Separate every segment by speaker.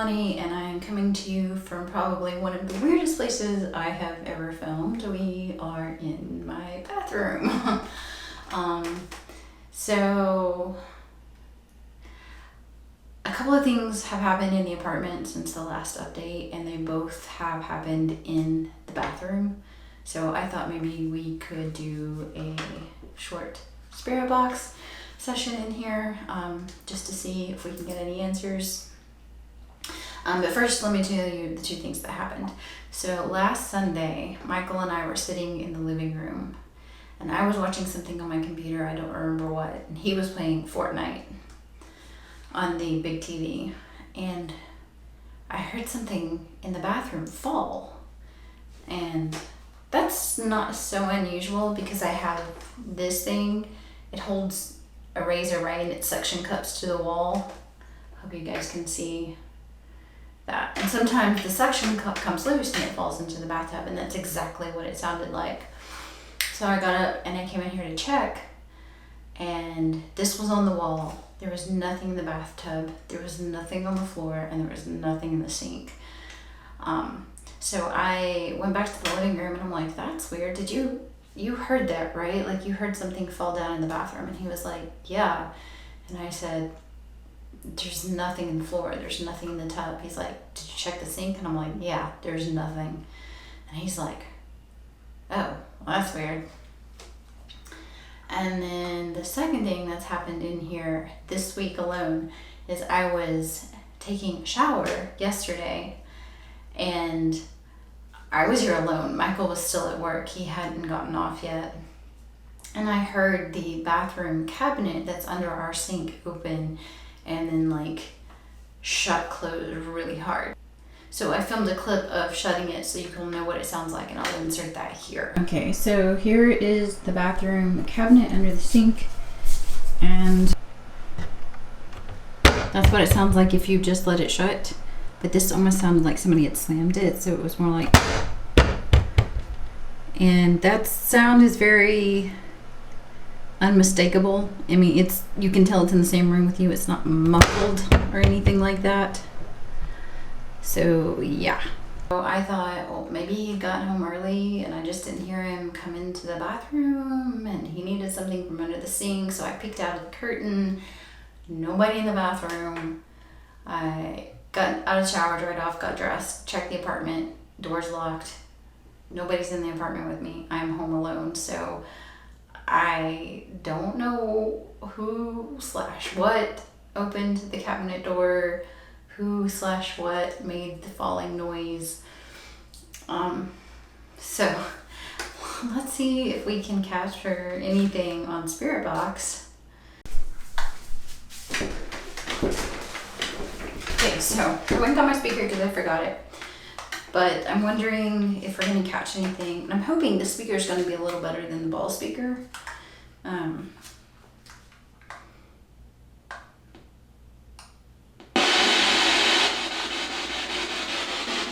Speaker 1: Melanie, and I am coming to you from probably one of the weirdest places I have ever filmed. We are in my bathroom. So a couple of things have happened in the apartment since the last update, and they both have happened in the bathroom. So I thought maybe we could do a short spirit box session in here, just to see if we can get any answers. But first, let me tell you the two things that happened. So last Sunday, Michael and I were sitting in the living room, and I was watching something on my computer, I don't remember what, and he was playing Fortnite on the big TV, and I heard something in the bathroom fall. And that's not so unusual because I have this thing, it holds a razor, right, and it suction cups to the wall. Hope you guys can see that. And sometimes the suction cup comes loose and it falls into the bathtub, and that's exactly what it sounded like. So I got up and I came in here to check, and this was on the wall. There was nothing in the bathtub, there was nothing on the floor, and there was nothing in the sink. So I went back to the living room and I'm like, that's weird. Did you heard that, right? Like, you heard something fall down in the bathroom? And he was like, yeah. And I said, there's nothing in the floor, there's nothing in the tub. He's like, did you check the sink? And I'm like, yeah, there's nothing. And he's like, oh, well, that's weird. And then the second thing that's happened in here this week alone is I was taking a shower yesterday, and I was here alone. Michael was still at work. He hadn't gotten off yet. And I heard the bathroom cabinet that's under our sink open and then like shut close really hard. So I filmed a clip of shutting it so you can know what it sounds like, and I'll insert that here. Okay, so here is the bathroom cabinet under the sink, and that's what it sounds like if you just let it shut. But this almost sounded like somebody had slammed it, so it was more like, and that sound is very unmistakable. I mean, you can tell it's in the same room with you. It's not muffled or anything like that. So yeah. So I thought, well, maybe he got home early and I just didn't hear him come into the bathroom, and he needed something from under the sink. So I peeked out of the curtain. Nobody in the bathroom. I got out of the shower, dried off, got dressed, checked the apartment, doors locked. Nobody's in the apartment with me. I'm home alone, so I don't know who/what opened the cabinet door, who/what made the falling noise. So let's see if we can capture anything on Spirit Box. Okay, so I went and got my speaker because I forgot it, but I'm wondering if we're going to catch anything. I'm hoping the speaker is going to be a little better than the ball speaker.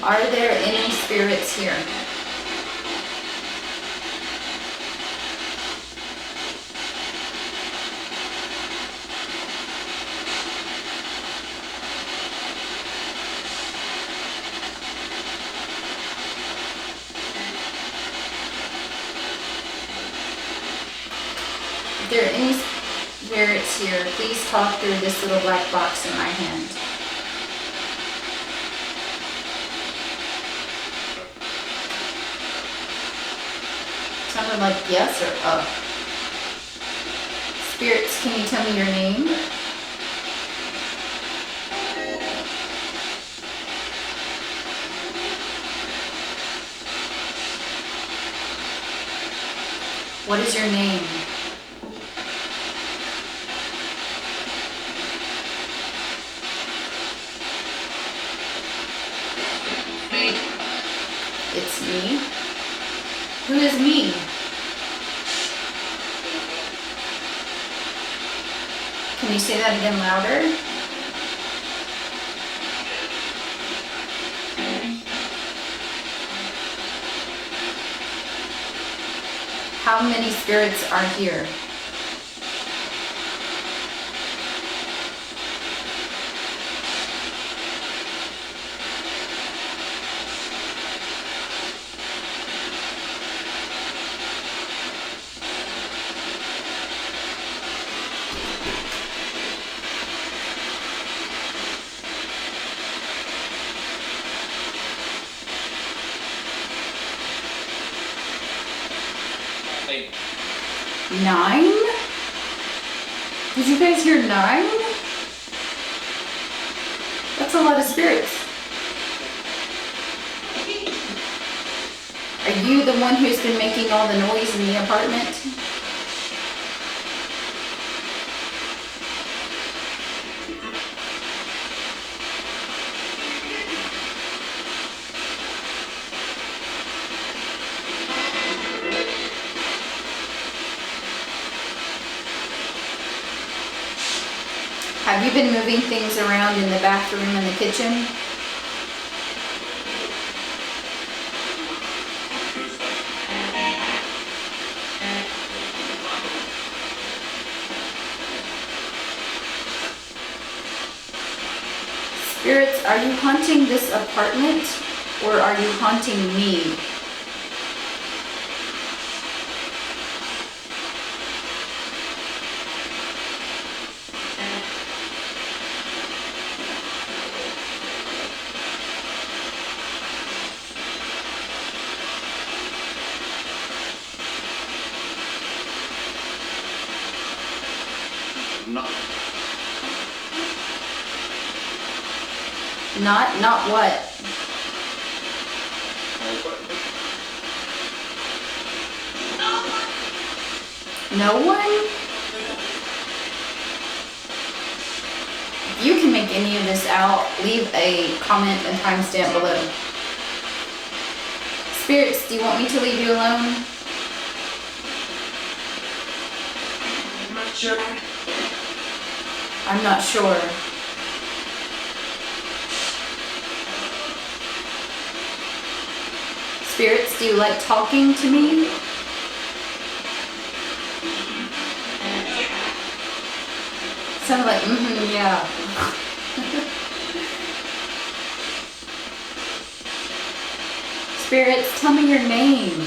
Speaker 1: Are there any spirits here? If there are any spirits here, please talk through this little black box in my hand. Sounded like yes or Spirits, can you tell me your name? What is your name? It's me. Who is me? Can you say that again louder? How many spirits are here? 9? Did you guys hear 9? That's a lot of spirits. Are you the one who's been making all the noise in the apartment? Have you been moving things around in the bathroom and the kitchen? Spirits, are you haunting this apartment or are you haunting me? Not what? No one? If you can make any of this out, leave a comment and timestamp below. Spirits, do you want me to leave you alone?
Speaker 2: I'm not sure.
Speaker 1: I'm not sure. Spirits, do you like talking to me? Sound like, yeah. Spirits, tell me your name.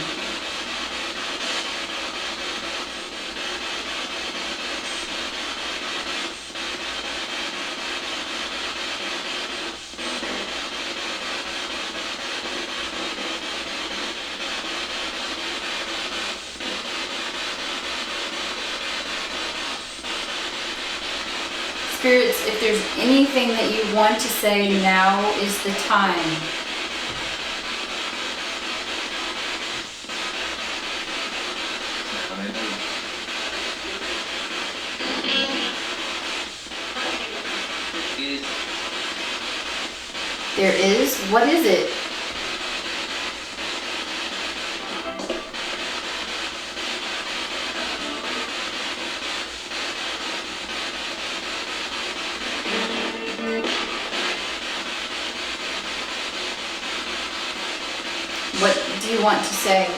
Speaker 1: Spirits, if there's anything that you want to say, now is the time. There is? What is it? What do you want to say?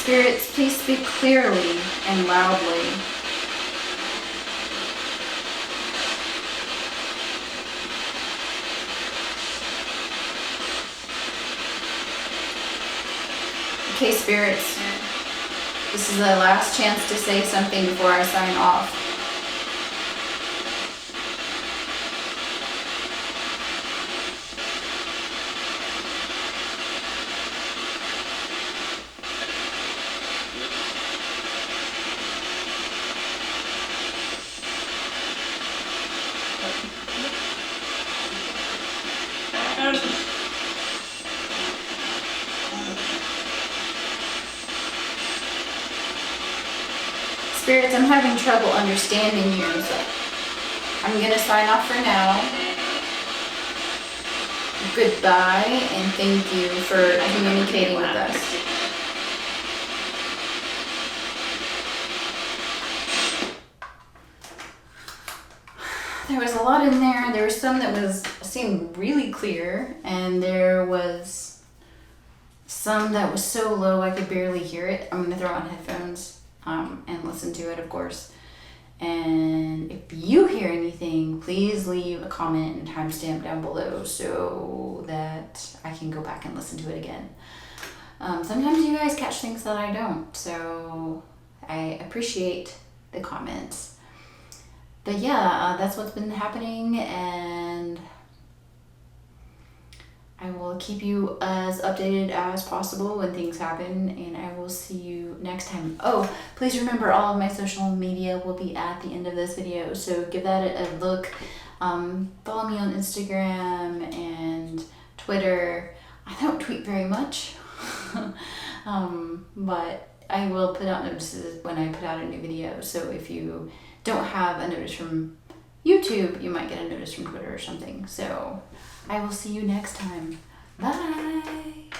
Speaker 1: Spirits, please speak clearly and loudly. Okay, spirits, this is the last chance to say something before I sign off. Spirits, I'm having trouble understanding you, so I'm going to sign off for now. Goodbye, and thank you for communicating with us. There was a lot in there. There was some that seemed really clear, and there was some that was so low I could barely hear it. I'm going to throw on headphones and listen to it, of course. And if you hear anything, please leave a comment and timestamp down below so that I can go back and listen to it again. Sometimes you guys catch things that I don't, so I appreciate the comments. But yeah, that's what's been happening, and I will keep you as updated as possible when things happen, and I will see you next time. Oh, please remember all of my social media will be at the end of this video, so give that a look. Follow me on Instagram and Twitter. I don't tweet very much, but I will put out notices when I put out a new video. So if you don't have a notice from YouTube, you might get a notice from Twitter or something. So I will see you next time. Bye!